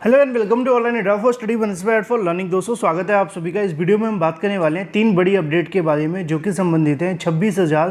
Hello and welcome to online draft for study one inspired for learning. दोस्तों स्वागत है आप सभी का। इस वीडियो में हम बात करने वाले हैं 3 बड़ी अपडेट के बारे में जो कि संबंधित हैं 26,000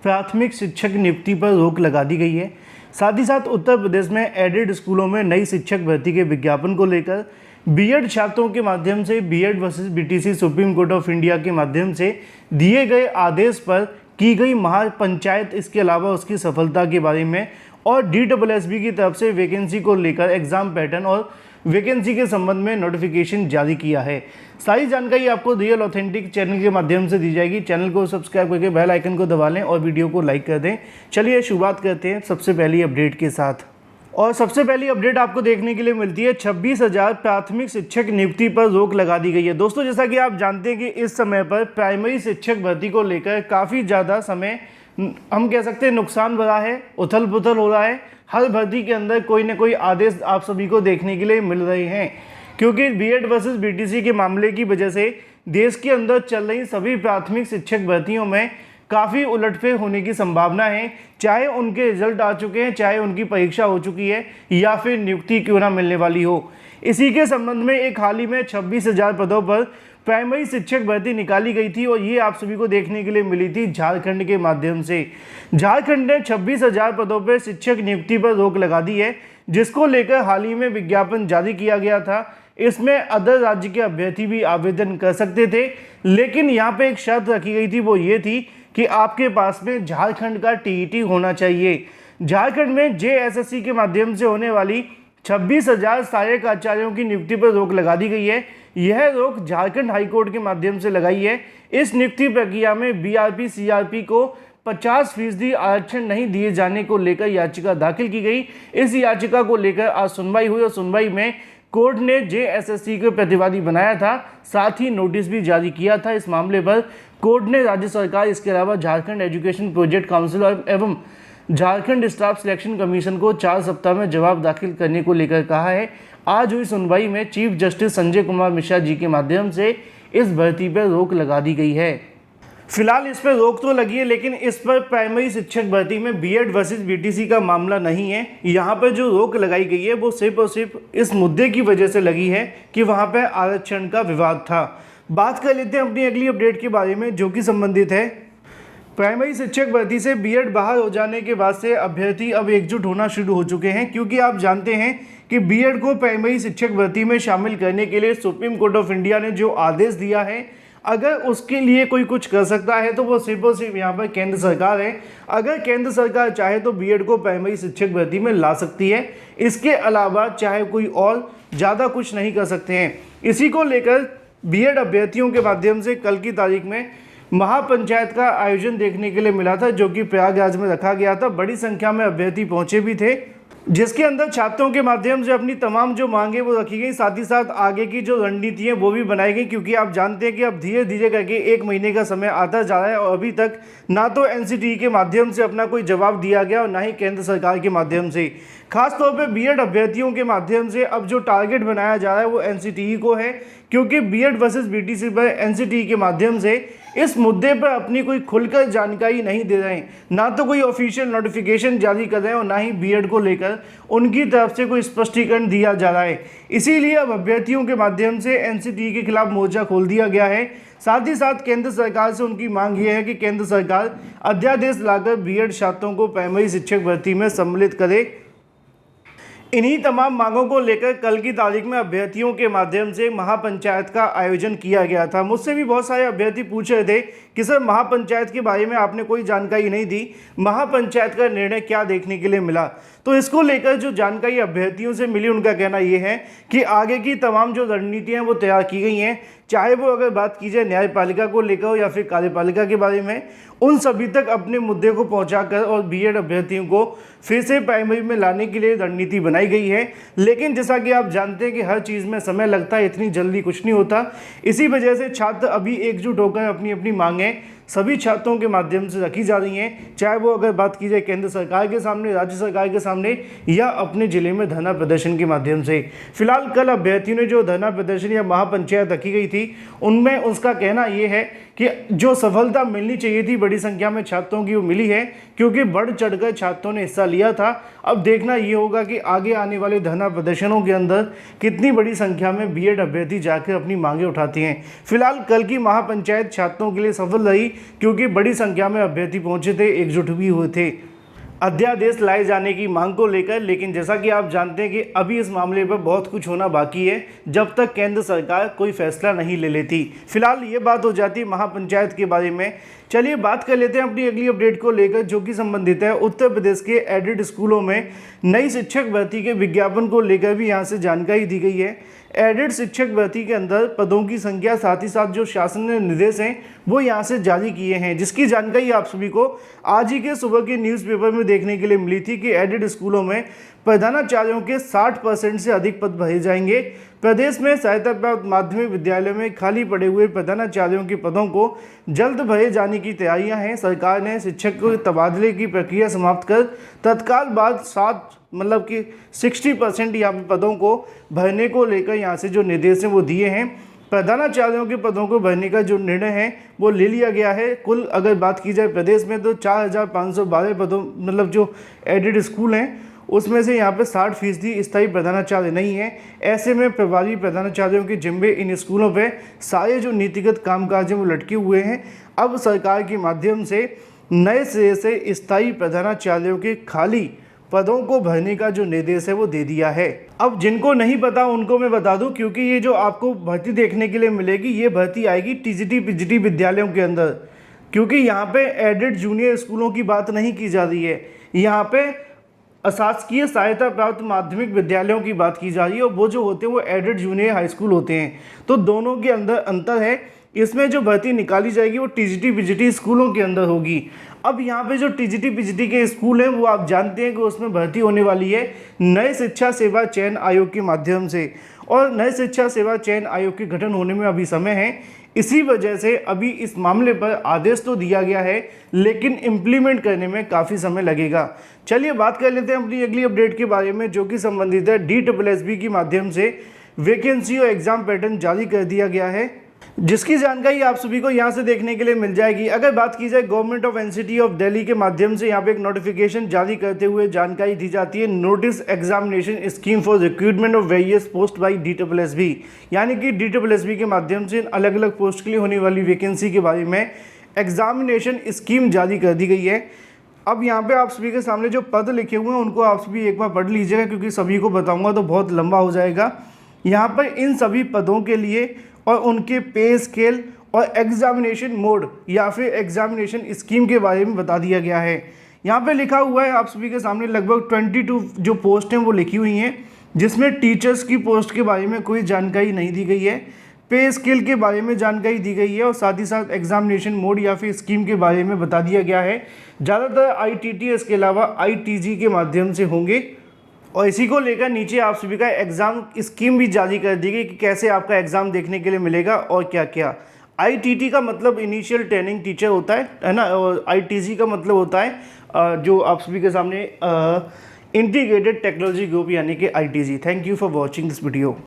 प्राथमिक शिक्षक नियुक्ति पर रोक लगा दी गई है। साथ ही साथ उत्तर प्रदेश में एडेड स्कूलों में नई शिक्षक भर्ती के विज्ञापन को लेकर बीएड छात्रों के माध्यम से BEd versus BTC Supreme Court of India के माध्यम से दिए गए आदेश पर की गई महापंचायत, इसके अलावा उसकी सफलता के बारे में और DSSB की तरफ से वैकेंसी को लेकर एग्जाम पैटर्न और वैकेंसी के संबंध में नोटिफिकेशन जारी किया है। सारी जानकारी आपको रियल ऑथेंटिक चैनल के माध्यम से दी जाएगी। चैनल को सब्सक्राइब करके बेल आइकन को दबा लें और वीडियो को लाइक कर दें। चलिए शुरुआत करते हैं सबसे पहली अपडेट के साथ। और सबसे पहली अपडेट आपको देखने के लिए मिलती है 26,000 प्राथमिक शिक्षक नियुक्ति पर रोक लगा दी गई है। दोस्तों जैसा कि आप जानते हैं कि इस समय पर प्राइमरी शिक्षक भर्ती को लेकर काफ़ी ज़्यादा समय हम कह सकते हैं नुकसान भरा है, उथल पुथल हो रहा है। हर भर्ती के अंदर कोई ना कोई आदेश आप सभी को देखने के लिए मिल रहे हैं, क्योंकि बीएड वर्सेस बीटीसी के मामले की वजह से देश के अंदर चल रही सभी प्राथमिक शिक्षक भर्तियों में काफ़ी उलटफेर होने की संभावना है। चाहे उनके रिजल्ट आ चुके हैं, चाहे उनकी परीक्षा हो चुकी है या फिर नियुक्ति क्यों ना मिलने वाली हो। इसी के संबंध में एक हाल ही में 26,000 पदों पर प्राइमरी शिक्षक भर्ती निकाली गई थी और ये आप सभी को देखने के लिए मिली थी झारखंड के माध्यम से। झारखंड ने 26,000 पदों पर शिक्षक नियुक्ति पर रोक लगा दी है, जिसको लेकर हाल ही में विज्ञापन जारी किया गया था। इसमें अदर राज्य के अभ्यर्थी भी आवेदन कर सकते थे, लेकिन यहाँ पे एक शर्त रखी गई थी, वो ये थी कि आपके पास में झारखंड का टीईटी होना चाहिए। झारखंड में JSSC के माध्यम से होने वाली 26,000 सहायक आचार्यों की नियुक्ति पर रोक लगा दी गई है। यह रोक झारखंड हाईकोर्ट के माध्यम से लगाई है। इस नियुक्ति प्रक्रिया में BRP CRP को 50% आरक्षण नहीं दिए जाने को लेकर याचिका दाखिल की गई। इस याचिका को लेकर आज सुनवाई हुई और सुनवाई में कोर्ट ने JSSC को प्रतिवादी बनाया था, साथ ही नोटिस भी जारी किया था। इस मामले पर कोर्ट ने राज्य सरकार, इसके अलावा झारखंड एजुकेशन प्रोजेक्ट काउंसिल एवं झारखंड स्टाफ सिलेक्शन कमीशन को 4 सप्ताह में जवाब दाखिल करने को लेकर कहा है। आज हुई सुनवाई में चीफ जस्टिस संजय कुमार मिश्रा जी के माध्यम से इस भर्ती पर रोक लगा दी गई है। फिलहाल इस पर रोक तो लगी है, लेकिन इस पर प्राइमरी शिक्षक भर्ती में बीएड वर्सेस बीटीसी का मामला नहीं है। यहाँ पर जो रोक लगाई गई है वो सिर्फ और सिर्फ इस मुद्दे की वजह से लगी है कि वहाँ पर आरक्षण का विवाद था। बात कर लेते हैं अपनी अगली अपडेट के बारे में, जो कि संबंधित है प्राइमरी शिक्षक भर्ती से बीएड बाहर हो जाने के बाद से अभ्यर्थी अब एकजुट होना शुरू हो चुके हैं, क्योंकि आप जानते हैं कि बीएड को प्राइमरी शिक्षक भर्ती में शामिल करने के लिए सुप्रीम कोर्ट ऑफ इंडिया ने जो आदेश दिया है, अगर उसके लिए कोई कुछ कर सकता है तो वो सिर्फ और सिर्फ यहाँ पर केंद्र सरकार है। अगर केंद्र सरकार चाहे तो बीएड को प्राइमरी शिक्षक भर्ती में ला सकती है, इसके अलावा चाहे कोई और ज़्यादा कुछ नहीं कर सकते हैं। इसी को लेकर बीएड अभ्यर्थियों के माध्यम से कल की तारीख में महापंचायत का आयोजन देखने के लिए मिला था, जो कि प्रयागराज में रखा गया था। बड़ी संख्या में अभ्यर्थी पहुंचे भी थे, जिसके अंदर छात्रों के माध्यम से अपनी तमाम जो मांगे वो रखी गई, साथ ही साथ आगे की जो रणनीति है वो भी बनाई गई, क्योंकि आप जानते हैं कि अब धीरे धीरे करके 1 महीने का समय आता जा रहा है और अभी तक ना तो NCTE के माध्यम से अपना कोई जवाब दिया गया और ना ही केंद्र सरकार के माध्यम से। खासतौर पर बीएड अभ्यर्थियों के माध्यम से अब जो टारगेट बनाया जा रहा है वो NCTE को है, क्योंकि बीएड वर्सेस बीटीसी पर NCTE के माध्यम से इस मुद्दे पर अपनी कोई खुलकर जानकारी नहीं दे रहे हैं। ना तो कोई ऑफिशियल नोटिफिकेशन जारी कर रहे हैं और ना ही बीएड को लेकर उनकी तरफ से कोई स्पष्टीकरण दिया जा रहा है। इसीलिए अब अभ्यर्थियों के माध्यम से NCTE के खिलाफ मोर्चा खोल दिया गया है। साथ ही साथ केंद्र सरकार से उनकी मांग ये है कि केंद्र सरकार अध्यादेश लाकर बीएड छात्रों को प्राइमरी शिक्षक भर्ती में सम्मिलित करे। इन्हीं तमाम मांगों को लेकर कल की तारीख में अभ्यर्थियों के माध्यम से महापंचायत का आयोजन किया गया था। मुझसे भी बहुत सारे अभ्यर्थी पूछ रहे थे कि सर महापंचायत के बारे में आपने कोई जानकारी नहीं दी, महापंचायत का निर्णय क्या देखने के लिए मिला। तो इसको लेकर जो जानकारी अभ्यर्थियों से मिली, उनका कहना ये है कि आगे की तमाम जो रणनीतियाँ वो तैयार की गई हैं, चाहे वो अगर बात की जाए न्यायपालिका को लेकर हो या फिर कार्यपालिका के बारे में, उन सभी तक अपने मुद्दे को पहुंचाकर और बीएड अभ्यर्थियों को फिर से प्राइमरी में लाने के लिए रणनीति बनाई गई है। लेकिन जैसा कि आप जानते हैं कि हर चीज़ में समय लगता है, इतनी जल्दी कुछ नहीं होता। इसी वजह से छात्र अभी एकजुट होकर अपनी अपनी मांगें सभी छात्रों के माध्यम से रखी जा रही हैं, चाहे वो अगर बात की जाए केंद्र सरकार के सामने, राज्य सरकार के सामने या अपने जिले में धरना प्रदर्शन के माध्यम से। फिलहाल कल अभ्यर्थियों ने जो धरना प्रदर्शन या महापंचायत रखी गई थी उनमें उसका कहना ये है कि जो सफलता मिलनी चाहिए थी बड़ी संख्या में छात्रों की वो मिली है, क्योंकि बढ़ चढ़कर छात्रों ने हिस्सा लिया था। अब देखना ये होगा कि आगे आने वाले धरना प्रदर्शनों के अंदर कितनी बड़ी संख्या में बीएड अभ्यर्थी जाकर अपनी मांगे उठाती हैं। फिलहाल कल की महापंचायत छात्रों के लिए सफल रही, क्योंकि बड़ी संख्या में अभ्यर्थी पहुंचे थे, एकजुट भी हुए थे अध्यादेश लाए जाने की मांग को लेकर। लेकिन जैसा कि आप जानते हैं कि अभी इस मामले पर बहुत कुछ होना बाकी है, जब तक केंद्र सरकार कोई फैसला नहीं ले लेती। फिलहाल ये बात हो जाती है महापंचायत के बारे में। चलिए बात कर लेते हैं अपनी अगली अपडेट को लेकर, जो कि संबंधित है उत्तर प्रदेश के एडेड स्कूलों में नई शिक्षक भर्ती के विज्ञापन को लेकर भी यहाँ से जानकारी दी गई है। एडेड शिक्षक भर्ती के अंदर पदों की संख्या, साथ ही साथ जो शासन ने निर्देश हैं वो यहाँ से जारी किए हैं, जिसकी जानकारी आप सभी को आज ही के सुबह के न्यूज़पेपर में देखने के लिए मिली थी कि एडेड स्कूलों में प्रधानाचार्यों के 60% से अधिक पद भरे जाएंगे। प्रदेश में सहायता प्राप्त माध्यमिक विद्यालयों में खाली पड़े हुए प्रधानाचार्यों के पदों को जल्द भरे जाने की तैयारियां हैं। सरकार ने शिक्षक को तबादले की प्रक्रिया समाप्त कर तत्काल बाद 60% यहाँ पे पदों को भरने को लेकर यहाँ से जो निर्देश हैं वो दिए हैं। प्रधानाचार्यों के पदों को भरने का जो निर्णय है वो ले लिया गया है। कुल अगर बात की जाए प्रदेश में तो 4512 पदों, मतलब जो एडेड स्कूल हैं उसमें से यहाँ पे 60% स्थायी प्रधानाचार्य नहीं है। ऐसे में प्रभारी प्रधानाचार्यों के जिम्मे इन स्कूलों पे सारे जो नीतिगत कामकाज हैं वो लटके हुए हैं। अब सरकार के माध्यम से नए सिरे से स्थायी प्रधानाचार्यों के खाली पदों को भरने का जो निर्देश है वो दे दिया है। अब जिनको नहीं पता उनको मैं बता दूं, क्योंकि ये जो आपको भर्ती देखने के लिए मिलेगी ये भर्ती आएगी टीजीटी पीजीटी विद्यालयों के अंदर, क्योंकि यहाँ पे एडेड जूनियर स्कूलों की बात नहीं की जा रही है। यहाँ पे अशासकीय सहायता प्राप्त माध्यमिक विद्यालयों की बात की जा रही है, और वो जो होते हैं वो एडेड जूनियर हाई स्कूल होते हैं। तो दोनों के अंदर अंतर है। इसमें जो भर्ती निकाली जाएगी वो टीजीटी पीजीटी स्कूलों के अंदर होगी। अब यहाँ पे जो टीजीटी पीजीटी के स्कूल हैं वो आप जानते हैं कि उसमें भर्ती होने वाली है नए शिक्षा सेवा चयन आयोग के माध्यम से, और नए शिक्षा सेवा चयन आयोग के गठन होने में अभी समय है। इसी वजह से अभी इस मामले पर आदेश तो दिया गया है, लेकिन इम्प्लीमेंट करने में काफ़ी समय लगेगा। चलिए बात कर लेते हैं अपनी अगली अपडेट के बारे में, जो कि संबंधित है DSSB के माध्यम से वैकेंसी और एग्ज़ाम पैटर्न जारी कर दिया गया है, जिसकी जानकारी आप सभी को यहाँ से देखने के लिए मिल जाएगी। अगर बात की जाए government of NCT of Delhi के माध्यम से यहाँ पे एक नोटिफिकेशन जारी करते हुए जानकारी दी जाती है, notice examination scheme for recruitment of various post by DSSB, यानी कि DSSB के माध्यम से अलग अलग पोस्ट के लिए होने वाली वैकेंसी के बारे में एग्जामिनेशन स्कीम जारी कर दी गई है। अब यहाँ पे आप सभी के सामने जो पद लिखे हुए हैं उनको आप सभी एक बार पढ़ लीजिएगा, क्योंकि सभी को बताऊँगा तो बहुत लंबा हो जाएगा। यहाँ पर इन सभी पदों के लिए और उनके पे स्केल और एग्जामिनेशन मोड या फिर एग्जामिनेशन स्कीम के बारे में बता दिया गया है। यहाँ पे लिखा हुआ है आप सभी के सामने लगभग 22 जो पोस्ट हैं वो लिखी हुई हैं, जिसमें टीचर्स की पोस्ट के बारे में कोई जानकारी नहीं दी गई है, पे स्केल के बारे में जानकारी दी गई है, और साथ ही साथ एग्जामिनेशन मोड या फिर स्कीम के बारे में बता दिया गया है। ज़्यादातर ITT इसके अलावा ITG के माध्यम से होंगे, और इसी को लेकर नीचे आप सभी का एग्ज़ाम स्कीम भी जारी कर दी गई कि कैसे आपका एग्ज़ाम देखने के लिए मिलेगा और क्या क्या। ITT का मतलब इनिशियल ट्रेनिंग टीचर होता है ना, और ITG का मतलब होता है जो आप सभी के सामने इंटीग्रेटेड टेक्नोलॉजी ग्रुप यानी कि ITG। Thank you for watching this video.